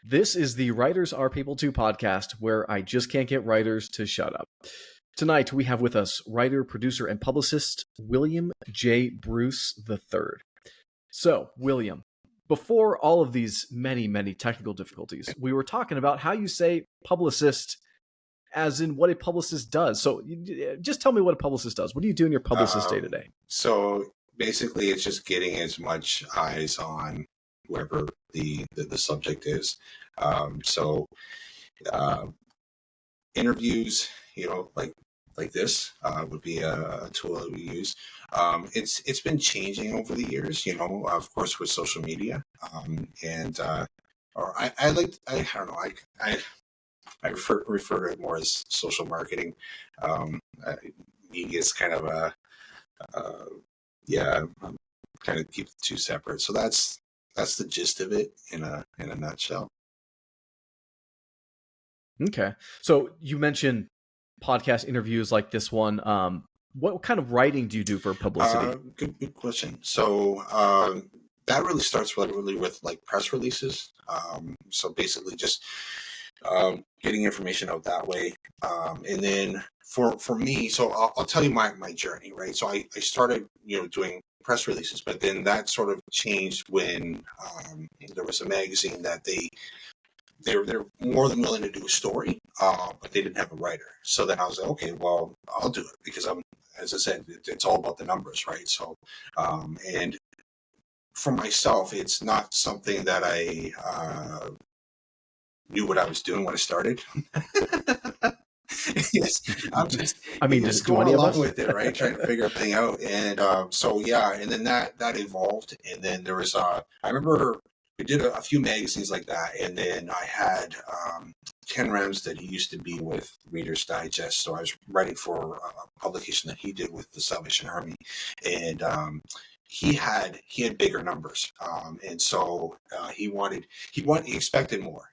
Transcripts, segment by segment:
This is the Writers Are People Too podcast, where I just can't get writers to shut up. Tonight, we have with us writer, producer, and publicist William J. Bruce III. So, William, before all of these many technical difficulties, we were talking about how you say publicist as in what a publicist does. So, just tell me what a publicist does. What do you do in your publicist day to day? So basically, it's just getting as much eyes on whoever the subject is. So interviews, like this would be a tool that we use. It's been changing over the years, of course, with social media. Or I don't know, I refer to it more as social marketing. Media is kind of kind of keep the two separate. So that's the gist of it in a nutshell. Okay. So you mentioned podcast interviews like this one. What kind of writing do you do for publicity? Good question. So that really starts with like press releases. So basically just getting information out that way. And then for me, so I'll tell you my journey, right? So I started, doing press releases, but then that sort of changed when there was a magazine that they're more than willing to do a story, but they didn't have a writer. So then I was like, okay, well, I'll do it because as I said, it's all about the numbers, right? So, and for myself, it's not something that I knew what I was doing when I started. Yes, I'm just going along with it, right? Trying to figure everything out. And and then that evolved. And then there was I remember we did a few magazines like that, and then I had Ken Ramsden. He used to be with Reader's Digest, so I was writing for a publication that he did with the Salvation Army, and he had bigger numbers, and so he expected more.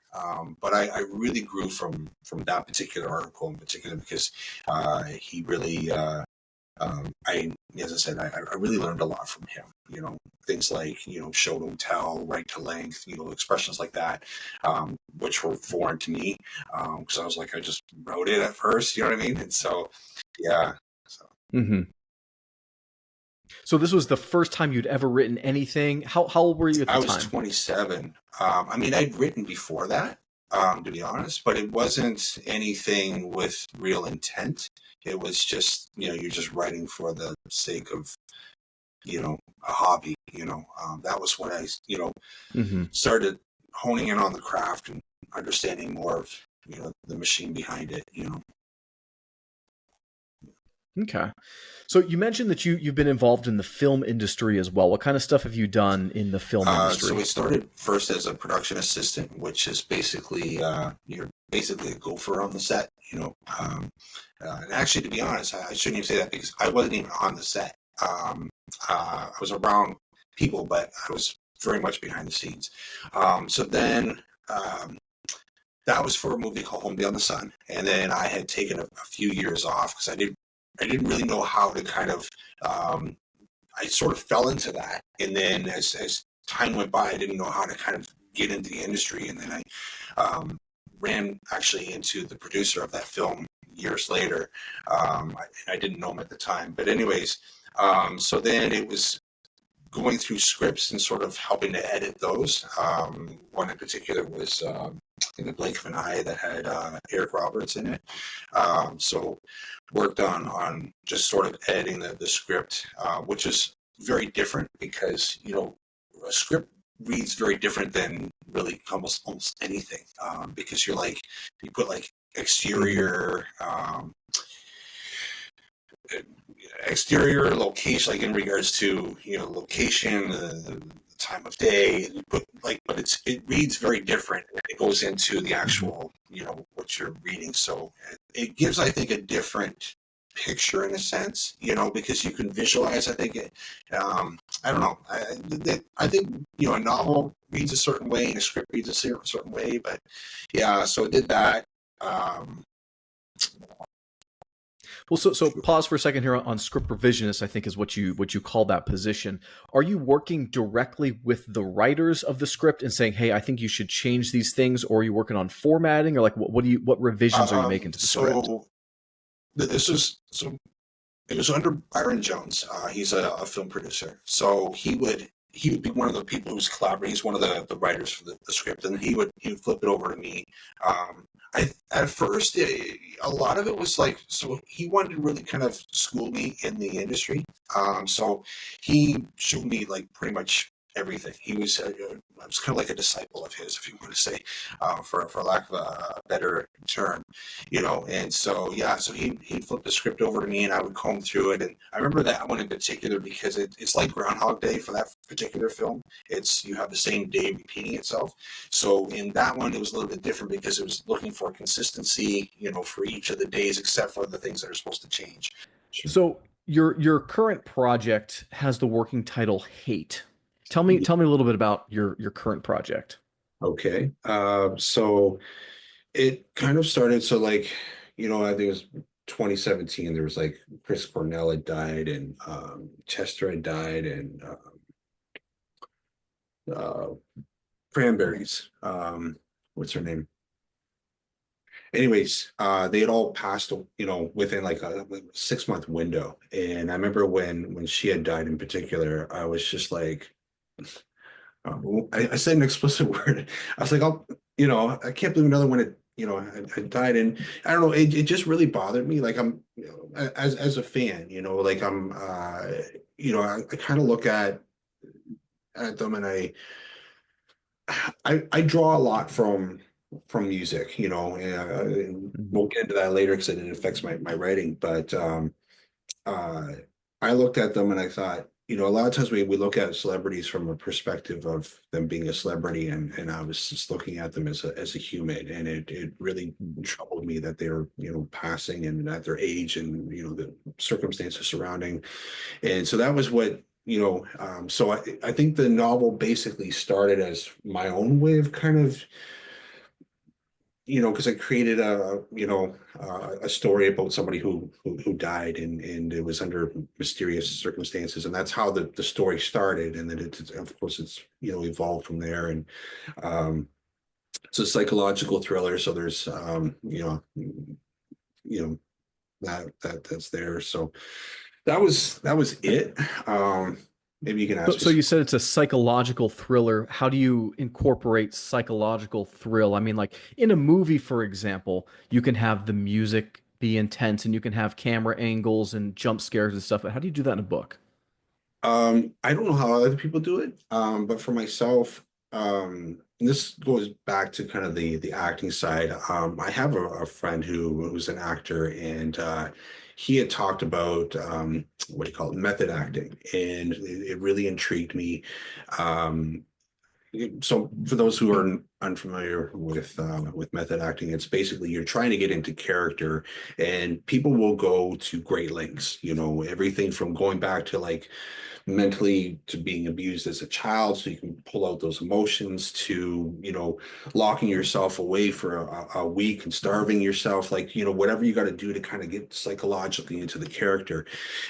But I really grew from that particular article in particular because he really, as I said, I really learned a lot from him. Things like, show don't tell, right to length, expressions like that, which were foreign to me because I was like, I just wrote it at first, you know what I mean? And so, yeah. So. Mm-hmm. So this was the first time you'd ever written anything. How old were you at the time? I was 27. I'd written before that, to be honest, but it wasn't anything with real intent. It was just, you're just writing for the sake of, a hobby. That was when I, started honing in on the craft and understanding more of, the machine behind it. Okay. So you mentioned that you've been involved in the film industry as well. What kind of stuff have you done in the film industry? So we started first as a production assistant, which is basically you're basically a gopher on the set. And actually, to be honest, I shouldn't even say that because I wasn't even on the set. I was around people, but I was very much behind the scenes. So then that was for a movie called Home Beyond the Sun, and then I had taken a few years off because I didn't really know how to kind of, I sort of fell into that. And then as time went by, I didn't know how to kind of get into the industry. And then I ran actually into the producer of that film years later. I didn't know him at the time. But anyways, so then it was going through scripts and sort of helping to edit those. One in particular was In the Blink of an Eye that had Eric Roberts in it. So worked on just sort of editing the script, which is very different because, a script reads very different than really almost anything because you put like exterior location, like in regards to location, the time of day, but it reads very different. It goes into the actual what you're reading, so it gives, I think, a different picture in a sense, because you can visualize. I think I don't know. I think a novel reads a certain way and a script reads a certain way, but yeah. So I did that. Well, so pause for a second here on script revisionist. I think is what you call that position. Are you working directly with the writers of the script and saying, "Hey, I think you should change these things," or are you working on formatting, or like what revisions are you making to the script? So this is so it was under Byron Jones. He's a film producer, so he would be one of the people who's collaborating. He's one of the writers for the script, and he would flip it over to me. I at first a lot of it was like, so he wanted to really kind of school me in the industry. So he showed me like pretty much everything. I was kind of like a disciple of his, if you want to say, for lack of a better term, And so yeah, so he'd flip the script over to me, and I would comb through it. And I remember that one in particular because it's like Groundhog Day for that particular film. It's you have the same day repeating itself. So in that one, it was a little bit different because it was looking for consistency, for each of the days except for the things that are supposed to change. Sure. So your current project has the working title Hate. Tell me a little bit about your current project. Okay. So it kind of started. So like, I think it was 2017. There was like Chris Cornell had died, and Chester had died, and uh, Cranberries. What's her name? Anyways, they had all passed, within like a 6 month window. And I remember when she had died in particular, I was just like, I said an explicit word. I was like, I can't believe another one had died. And I don't know, it just really bothered me. Like as a fan, like I kind of look at them, and I draw a lot from music, and Mhm. we'll get into that later because it affects my writing. But uh, I looked at them and I thought, a lot of times we look at celebrities from a perspective of them being a celebrity, and I was just looking at them as a human, and it really troubled me that they're passing and at their age, and the circumstances surrounding. And so that was what so I think the novel basically started as my own way of kind of because I created a story about somebody who died, and it was under mysterious circumstances, and that's how the story started, and then of course it's evolved from there. And um, it's a psychological thriller, so there's you know that's there. So that was it. Maybe you can So, ask me so some. you said it's a psychological thriller. How do you incorporate psychological thrill? I mean, like in a movie, for example, you can have the music be intense and you can have camera angles and jump scares and stuff, but how do you do that in a book? I don't know how other people do it, but for myself, and this goes back to kind of the acting side. I have a friend who's an actor, and he had talked about what do you call it, method acting, and it really intrigued me. Um, so for those who are unfamiliar with method acting, it's basically you're trying to get into character, and people will go to great lengths. Everything from going back to like mentally to being abused as a child, so you can pull out those emotions, to locking yourself away for a week and starving yourself, like whatever you got to do to kind of get psychologically into the character.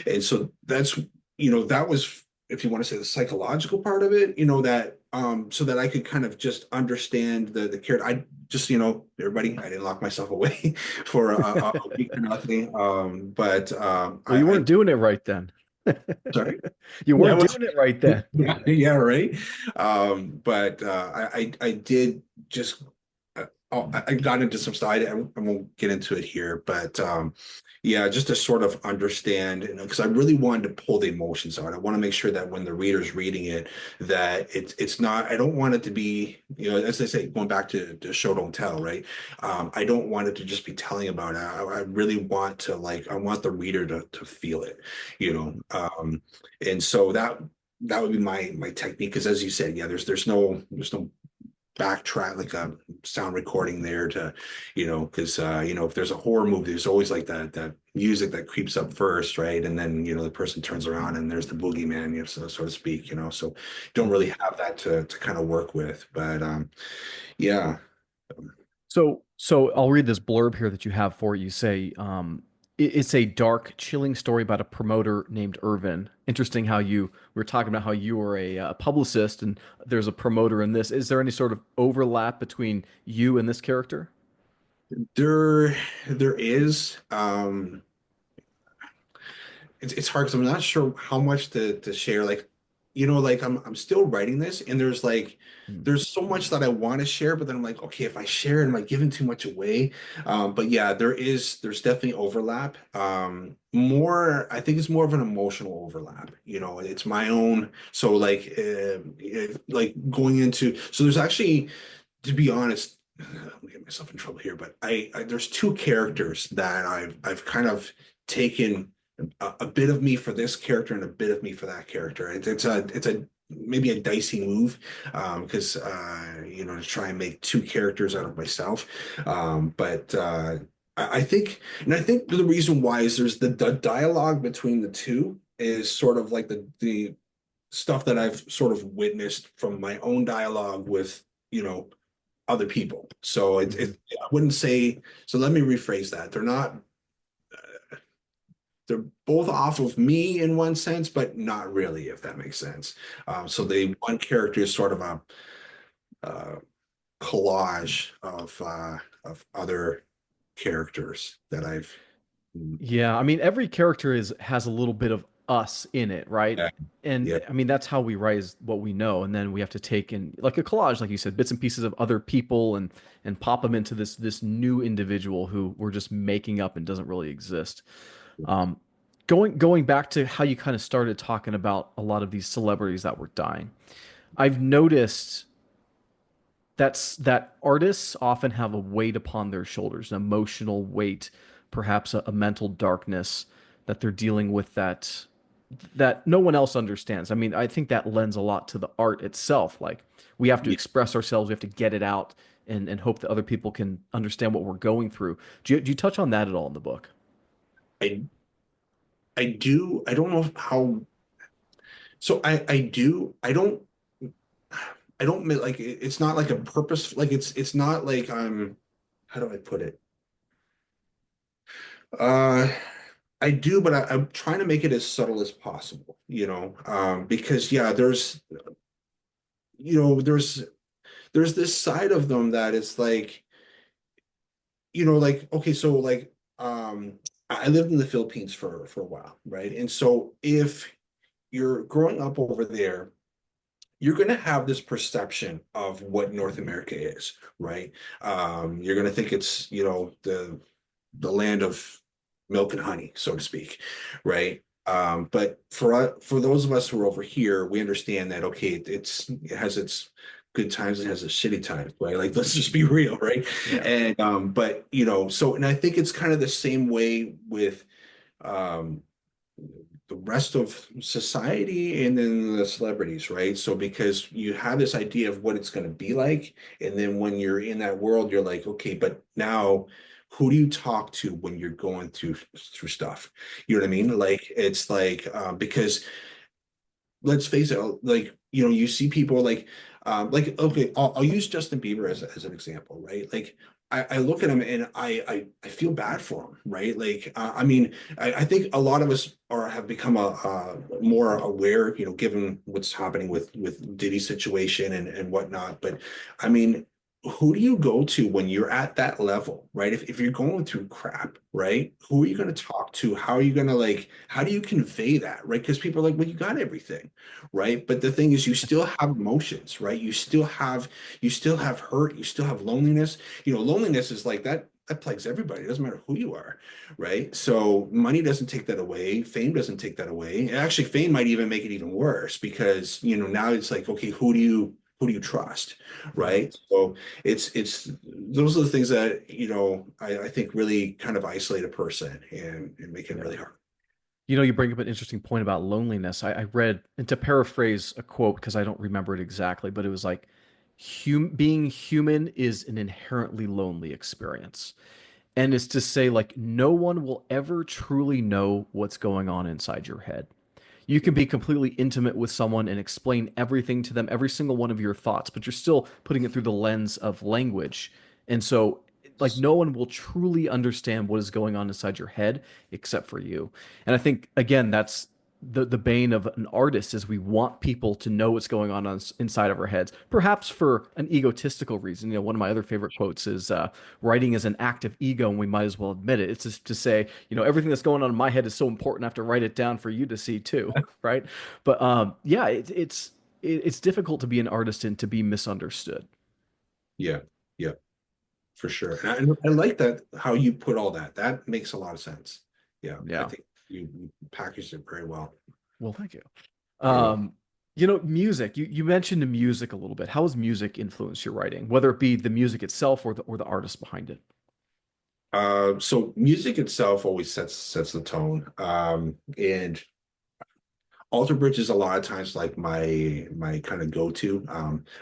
And so that was, if you want to say, the psychological part of it, that so that I could kind of just understand the character. I just, everybody, I didn't lock myself away for a week or nothing. But Well, you weren't doing it right then. sorry. You Yeah, weren't doing it right then. yeah, yeah, right. But I did just I got into some stuff. I won't get into it here, but yeah, just to sort of understand, because I really wanted to pull the emotions out. I want to make sure that when the reader's reading it, that it's not. I don't want it to be, as they say, going back to show don't tell, right? I don't want it to just be telling about it. I really want to, like, I want the reader to feel it, and so that would be my technique. Because as you said, yeah, there's no backtrack, like a sound recording there to, because if there's a horror movie, there's always like that music that creeps up first, right? And then the person turns around and there's the boogeyman, so to speak. So don't really have that to kind of work with. But yeah. So I'll read this blurb here that you have for it. You say, It's a dark, chilling story about a promoter named Irvin. Interesting how we were talking about how you were a publicist and there's a promoter in this. Is there any sort of overlap between you and this character? There, there is. It's hard because I'm not sure how much to share. Like, like I'm still writing this, and Hmm. there's so much that I want to share, but then I'm like, okay, if I share it, am I giving too much away? But yeah, there's definitely overlap. More, I think it's more of an emotional overlap. It's my own. So like going into so there's actually, to be honest, I'm gonna get myself in trouble here, but I there's two characters that I've kind of taken a bit of me for this character and a bit of me for that character. It's a maybe a dicey move because to try and make two characters out of myself. But I think the reason why is there's the dialogue between the two is sort of like the stuff that I've sort of witnessed from my own dialogue with other people. So Hmm. I wouldn't say, so let me rephrase that. They're both off of me in one sense, but not really, if that makes sense. So the one character is sort of a uh, collage of other characters that I've. Yeah, I mean every character is has a little bit of us in it, right? Yeah, yeah, And I mean that's how we write is what we know, and then we have to take in like a collage, like you said, bits and pieces of other people and pop them into this new individual who we're just making up and doesn't really exist. Um, going back to how you kind of started talking about a lot of these celebrities that were dying, I've noticed that artists often have a weight upon their shoulders, an emotional weight, perhaps a mental darkness that they're dealing with that no one else understands. I mean, I think that lends a lot to the art itself. Like we have to yeah. express ourselves, we have to get it out and hope that other people can understand what we're going through. Do you touch on that at all in the book? I I do. I don't know how. So I do. I don't like it's not like a purpose. Like it's not like I'm. How do I put it? Uh, I do, but I'm trying to make it as subtle as possible, because yeah, there's this side of them that it's like, like, okay, so like, I lived in the Philippines for a while, right? And so if you're growing up over there, you're going to have this perception of what North America is, right? You're going to think it's, the land of milk and honey, so to speak, right? But for those of us who are over here, we understand that okay, it has its good times, it has its shitty times, right? Like let's just be real, right? Yeah. And but so and I think it's kind of the same way with um the rest of society and then the celebrities, right? So because you have this idea of what it's going to be like, and then when you're in that world, you're like, okay, but now who do you talk to when you're going through stuff? You know what I mean? Like it's like because let's face it, like you see people like okay, I'll use Justin Bieber as an example, right? Like I look at him and I feel bad for him, right? Like I mean, I think a lot of us have become more aware, given what's happening with Diddy's situation and whatnot. But I mean, who do you go to when you're at that level, right? If you're going through crap, right? Who are you going to talk to? How are you going to like, how do you convey that, right? Because people are like, well, you got everything, right? But the thing is, you still have emotions, right? You still have hurt, you still have loneliness. Loneliness is like that plagues everybody. It doesn't matter who you are, right? So money doesn't take that away. Fame doesn't take that away. And actually, fame might even make it even worse because now it's like, okay, who do you trust, Mhm. right? So it's those are the things that I think really kind of isolate a person and make it Yeah. really hard. You bring up an interesting point about loneliness. I read, and to paraphrase a quote, because I don't remember it exactly, but it was like, being human is an inherently lonely experience. And it's to say, like, no one will ever truly know what's going on inside your head. You can be completely intimate with someone and explain everything to them, every single one of your thoughts, but you're still putting it through the lens of language. And so like no one will truly understand what is going on inside your head except for you. And I think again that's the bane of an artist is we want people to know what's going on inside of our heads, perhaps for an egotistical reason. One of my other favorite quotes is writing is an act of ego, and we might as well admit it. It's just to say, everything that's going on in my head is so important, I have to write it down for you to see too, right? But yeah, it's difficult to be an artist and to be misunderstood. Yeah, yeah, for sure. And I like that how you put all that. That makes a lot of sense. Yeah, I Yeah. think you packaged it very well. Well, thank you. Very well. Um, music. You mentioned the music a little bit. How has music influenced your writing, whether it be the music itself or the artist behind it? So music itself always sets the tone. And Alter Bridge is a lot of times like my kind of go-to.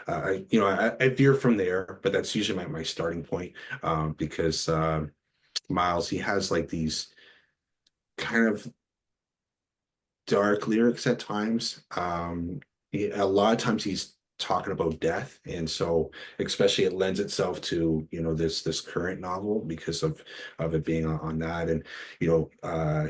I veer from there, but that's usually my starting point. Because Miles, he has like these kind of dark lyrics at times. A lot of times he's talking about death, and so especially it lends itself to this current novel because of it being on that, and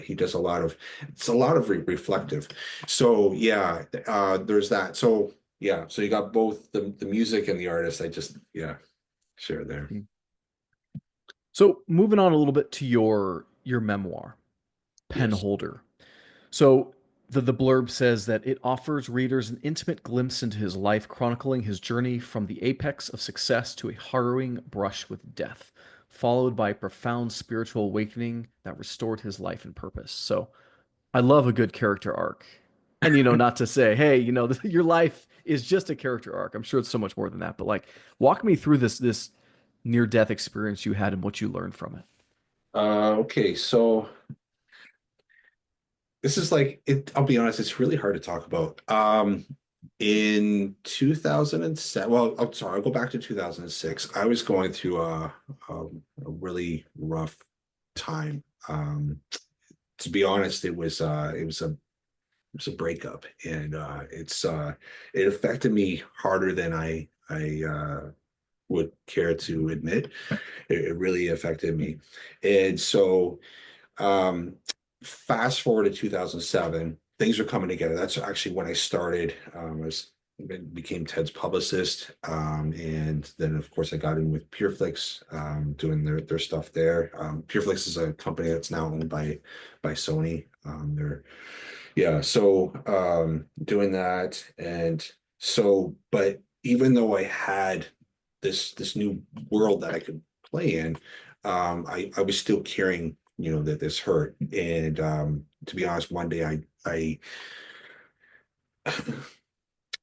he does a lot of reflective. So yeah, there's that. So yeah, so you got both the music and the artist. I just share there. So moving on a little bit to your memoir, Yes. Penholder. So the blurb says that it offers readers an intimate glimpse into his life, chronicling his journey from the apex of success to a harrowing brush with death, followed by a profound spiritual awakening that restored his life and purpose. So I love a good character arc. And not to say, hey, your life is just a character arc. I'm sure it's so much more than that. But like, walk me through this near death experience you had and what you learned from it. Okay, so this is like it. I'll be honest, it's really hard to talk about. In 2007, well, I'm sorry, I'll go back to 2006. I was going through a really rough time. To be honest, it was a breakup, and it affected me harder than I would care to admit. It really affected me, and so um, fast forward to 2007, things are coming together. That's actually when I started. Became Ted's publicist, and then of course I got in with PureFlix, doing their stuff there. PureFlix is a company that's now owned by Sony. They're yeah, so doing that, and so, but even though I had this new world that I could play in, I was still carrying, that this hurt. And to be honest, one day I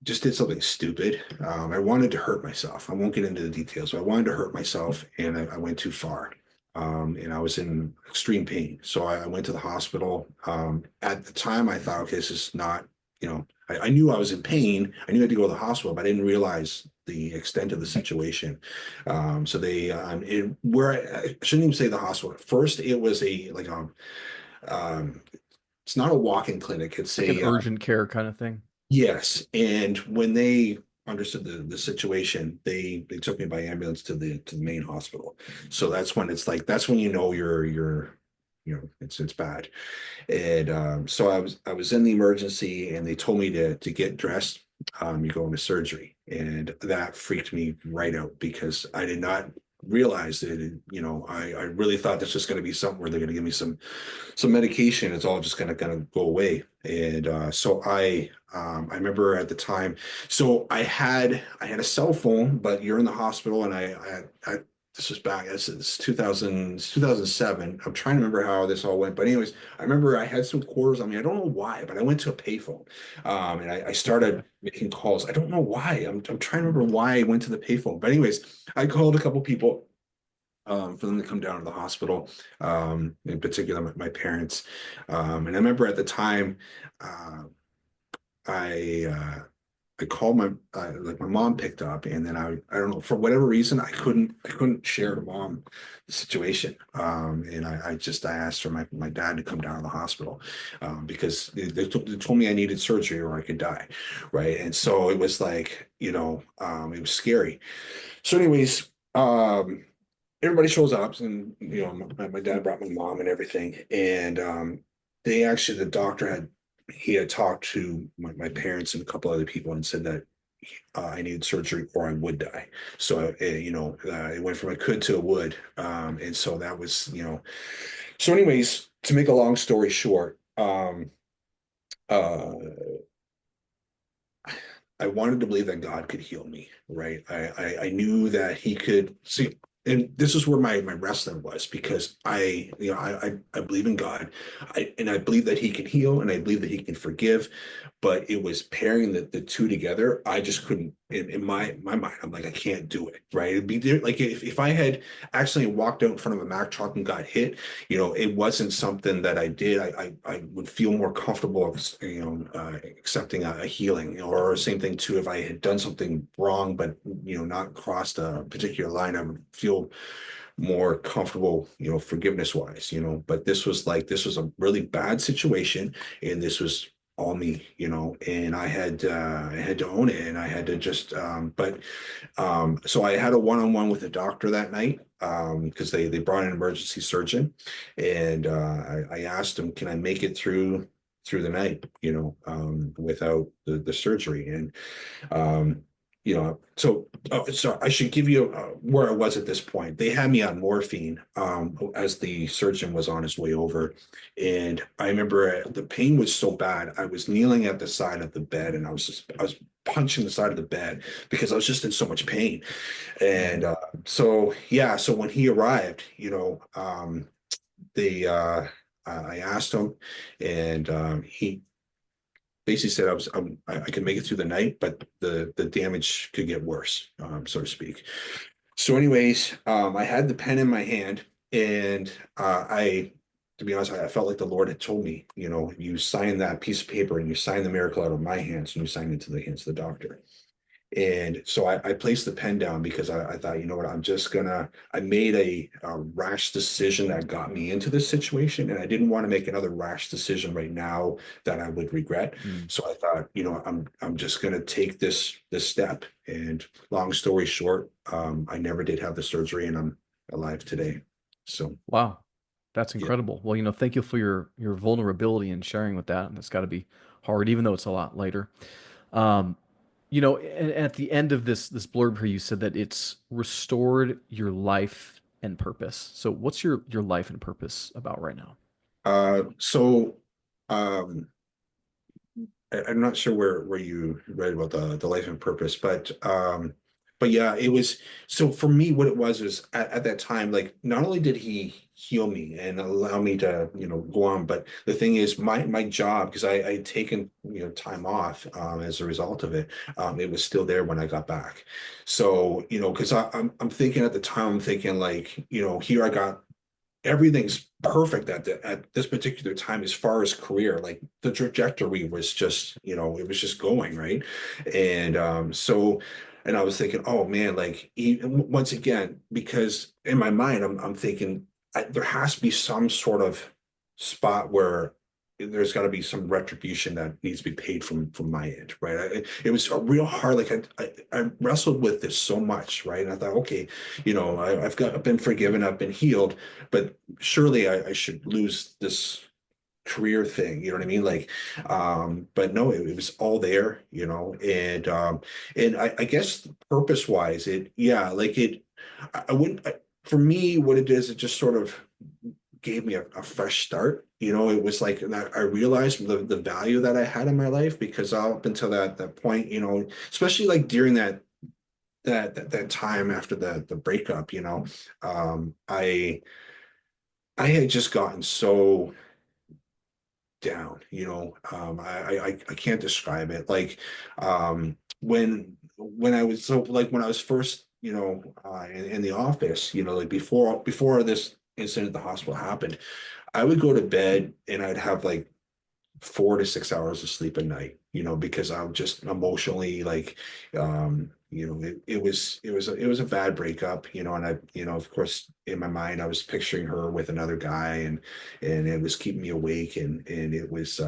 just did something stupid. I wanted to hurt myself. I won't get into the details, but I wanted to hurt myself, and I went too far. And I was in extreme pain. So I went to the hospital. At the time, I thought, okay, this is not, I knew I was in pain. I knew I had to go to the hospital, but I didn't realize the extent of the situation. So I shouldn't even say the hospital. At first, it was um, it's not a walk-in clinic. It's Like an a urgent care kind of thing. yes, and when they understood the situation, they took me by ambulance to the main hospital. So that's when it's like that's when you're it's bad. And so I was in the emergency, and they told me to get dressed. You go into surgery, and that freaked me right out because I did not realize that I really thought this was going to be something where they're going to give me some medication. It's all just gonna go away. And so I remember at the time, so I had a cell phone, but you're in the hospital, and I this was back, it's 2000, 2007. I'm trying to remember how this all went. But anyways, I remember I had some quarters on me. I don't know why, but I went to a payphone, and I started making calls. I don't know why. I'm trying to remember why I went to the payphone. But anyways, I called a couple people, for them to come down to the hospital, in particular my parents. And I remember at the time, uh, I I called like my mom picked up, and then I don't know, for whatever reason I couldn't share to mom the situation, and I asked for my dad to come down to the hospital, because they told me I needed surgery or I could die, right? And so it was like, it was scary. So anyways, everybody shows up, and my dad brought my mom and everything, and they actually the doctor had talked to my parents and a couple other people and said that I needed surgery or I would die. So it went from a could to a would, and so that was So, anyways, to make a long story short, uh, I wanted to believe that God could heal me, right? I knew that He could see, and this is where my wrestling was because I believe in God, and I believe that He can heal, and I believe that He can forgive, but it was pairing the two together. I just couldn't in my mind. I'm like, I can't do it, right? It'd be like if I had accidentally walked out in front of a Mack truck and got hit, it wasn't something that I did. I would feel more comfortable, accepting a healing, or same thing too. If I had done something wrong, but not crossed a particular line, I would feel more comfortable, forgiveness wise, But this was a really bad situation, and this was all me, and I had to own it, and I had to just, so I had a one-on-one with the doctor that night because they brought an emergency surgeon, and I asked him, can I make it through the night, without the surgery, and so I should give you where I was at this point. They had me on morphine as the surgeon was on his way over. And I remember the pain was so bad. I was kneeling at the side of the bed, and I was punching the side of the bed because I was just in so much pain. And so when he arrived, they I asked him, and he basically said I could make it through the night, but the damage could get worse, so to speak. So, anyways, I had the pen in my hand, and to be honest, I felt like the Lord had told me, you sign that piece of paper, and you sign the miracle out of my hands, and you sign it into the hands of the doctor. And so I placed the pen down because I thought, you know what, I made a rash decision that got me into this situation. And I didn't want to make another rash decision right now that I would regret. Mm. So I thought, I'm just going to take this step. And long story short, I never did have the surgery, and I'm alive today. So, Wow. That's yeah. incredible. Well, thank you for your vulnerability and sharing with that. And it's got to be hard, even though it's a lot later. Um, and at the end of this blurb here, you said that it's restored your life and purpose. So what's your life and purpose about right now? So um, I'm not sure where you read about the life and purpose, but yeah, it was. So for me, what it was at that time, like, not only did he heal me and allow me to go on, but the thing is, my job, because I had taken time off as a result of it, it was still there when I got back. So because I'm thinking at the time, I'm thinking like, here I got everything's perfect at this particular time as far as career. Like, the trajectory was just, it was just going right. And and I was thinking, oh man, like, once again, because in my mind I'm thinking there has to be some sort of spot where there's got to be some retribution that needs to be paid from my end, right? It was a real hard, like, I wrestled with this so much, right? And I thought, okay, I've been forgiven, I've been healed, but surely I should lose this career thing, you know what I mean? Like, but no, it was all there, and I guess purpose wise, I wouldn't, for me, what it is, it just sort of gave me a fresh start. It was like that I realized the value that I had in my life, because up until that point, especially like during that time after the breakup, I had just gotten so down, I can't describe it. Like, when I was, so like, when I was first, in the office, like, before this incident at the hospital happened, I would go to bed and I'd have like 4 to 6 hours of sleep a night, because I'm just emotionally, like, it was a bad breakup, and of course, in my mind, I was picturing her with another guy, and it was keeping me awake, and it was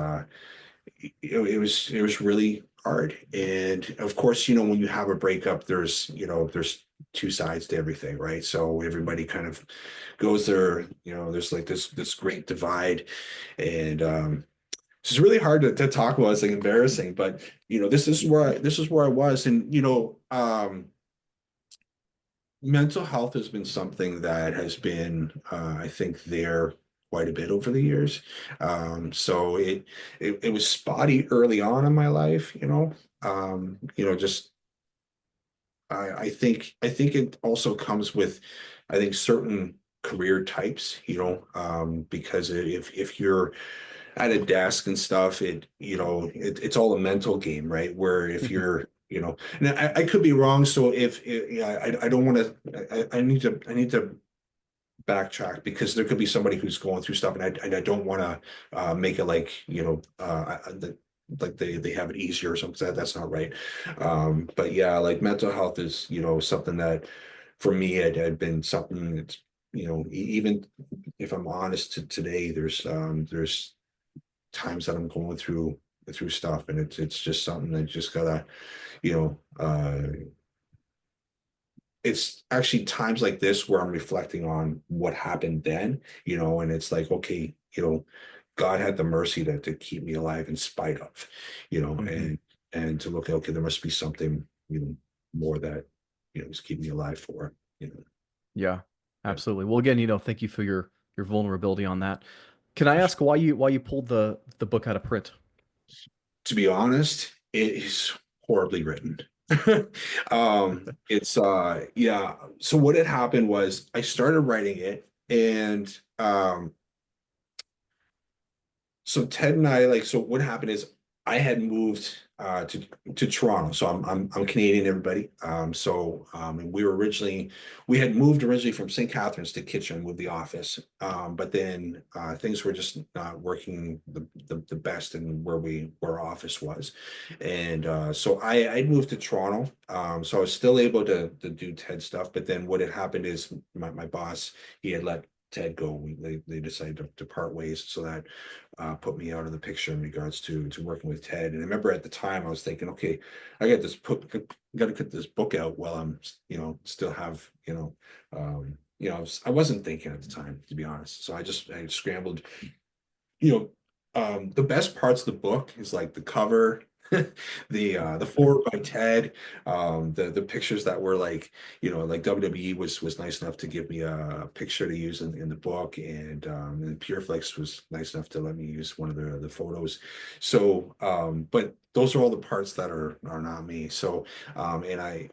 really hard. And of course, you know, when you have a breakup, there's two sides to everything, right? So everybody kind of goes there, you know, there's like this great divide. And it's really hard to talk about. It's like embarrassing, but you know, this is where I was. And you know, mental health has been something that has been, I think, there quite a bit over the years. So it was spotty early on in my life, you know, just I think it also comes with, I think, certain career types, you know, because if you're at a desk and stuff, it's all a mental game, right? Where if Mhm. you're, you know, and I could be wrong. So yeah, I don't want to, I need to backtrack because there could be somebody who's going through stuff, and I don't want to make it like, like they have it easier or something. That's not right. But yeah, like mental health is, you know, something that for me had been something that's, you know, even if I'm honest to today, there's times that I'm going through stuff, and it's just something that just gotta, you know, it's actually times like this where I'm reflecting on what happened then, you know, and it's like, okay, you know, God had the mercy to keep me alive in spite of, you know, Mhm. and to look at, okay, there must be something, you know, more that, you know, is keeping me alive for, you know. Yeah, Yeah. absolutely. Well, again, thank you for your vulnerability on that. Can I ask why you pulled the book out of print? To be honest, it is horribly written. It's yeah. So what had happened was I started writing it, and so Ted and I, like, so what happened is I had moved to Toronto. So I'm Canadian, everybody. And we had moved originally from St. Catharines to Kitchener with the office. But then things were just not working the best in where our office was. And so I moved to Toronto. So I was still able to do Ted stuff. But then what had happened is my boss, he had let Ted go. They decided to part ways. So that put me out of the picture in regards to working with Ted. And I remember at the time I was thinking, okay, I got this book, got to get this book out while I'm, you know, still have, I wasn't thinking at the time, to be honest. So I scrambled, you know, the best parts of the book is like the cover, the forward by Ted, the pictures that were like, you know, like WWE was nice enough to give me a picture to use in the book, and Pureflix was nice enough to let me use one of the photos. So, but those are all the parts that are not me. So, and I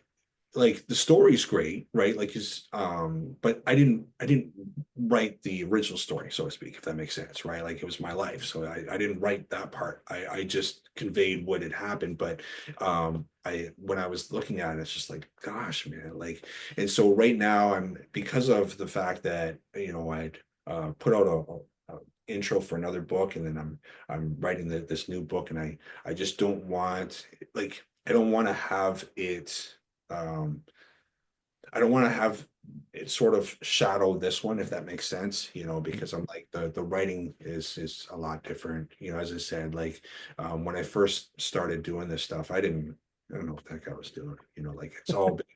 like the story's great, right? Like his but I didn't write the original story, so to speak, if that makes sense, right? Like it was my life. So I didn't write that part. I just conveyed what had happened. But I when I was looking at it, it's just like, gosh, man, like, and so right now I'm, because of the fact that, you know, I'd put out a intro for another book, and then I'm writing this new book, and I just don't want, like, I don't want to have it, um, I don't want to have it sort of shadow this one, if that makes sense, you know, because I'm like, the writing is a lot different. You know, as I said, like, when I first started doing this stuff, I don't know what the heck I was doing, you know, like it's all been,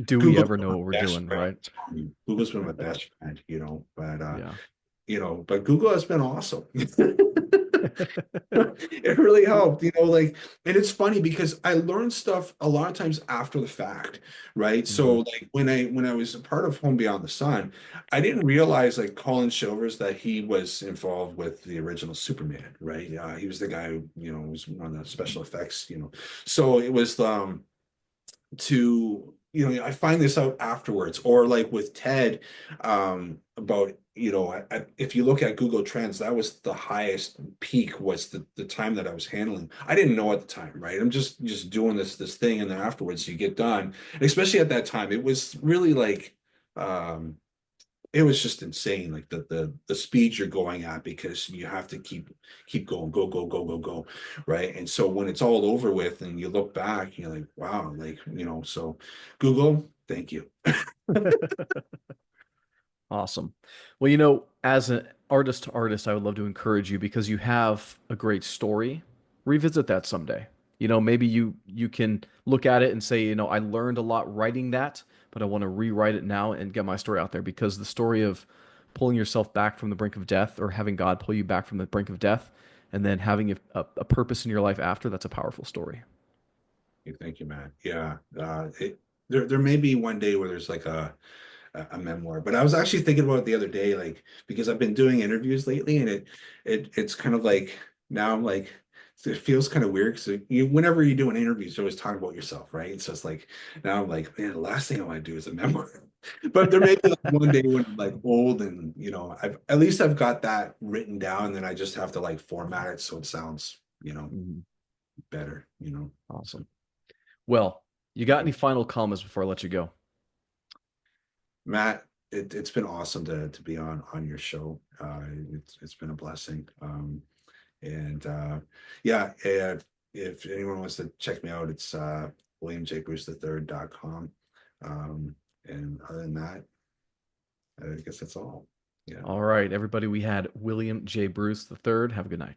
Do we Google's ever been know my what we're best doing, friend. right? Google's been my best friend, you know, Yeah. but Google has been awesome. It really helped, you know, like, and it's funny because I learned stuff a lot of times after the fact, right? So Hmm. like when I was a part of Home Beyond the Sun, I didn't realize, like, Colin Shivers, that he was involved with the original Superman, right? He was the guy who, you know, was one of the special effects, you know. So it was to, you know, I find this out afterwards, or like with Ted, about, you know, if you look at Google Trends, that was the highest peak, was the time that I was handling. I didn't know at the time, right? I'm just doing this thing, and then afterwards you get done. And especially at that time, it was really like, um it was just insane, like the speed you're going at, because you have to keep going, go, go, go, go, go, right? And so when it's all over with and you look back, you're like, wow, like, you know. So Google, thank you. Awesome. Well, as an artist to artist, I would love to encourage you because you have a great story. Revisit that someday. Maybe you can look at it and say, I learned a lot writing that, but I want to rewrite it now and get my story out there, because the story of pulling yourself back from the brink of death, or having God pull you back from the brink of death, and then having a purpose in your life after, that's a powerful story. Thank you, Matt. Yeah, there may be one day where there's like a memoir, but I was actually thinking about it the other day, like because I've been doing interviews lately, and it's kind of like now I'm like it feels kind of weird because whenever you do an interview, you're always talking about yourself, right? It's just like now I'm like, man, the last thing I want to do is a memoir. But there may be like one day when I'm like old, and I've got that written down, and then I just have to like format it so it sounds Mhm. better. Awesome. Well, you got any final comments before I let you go? Matt, it's been awesome to be on your show. It's been a blessing. And yeah, if anyone wants to check me out, it's WilliamJBruce3rd.com. And other than that, I guess that's all. Yeah. All right, everybody, we had William J. Bruce III. Have a good night.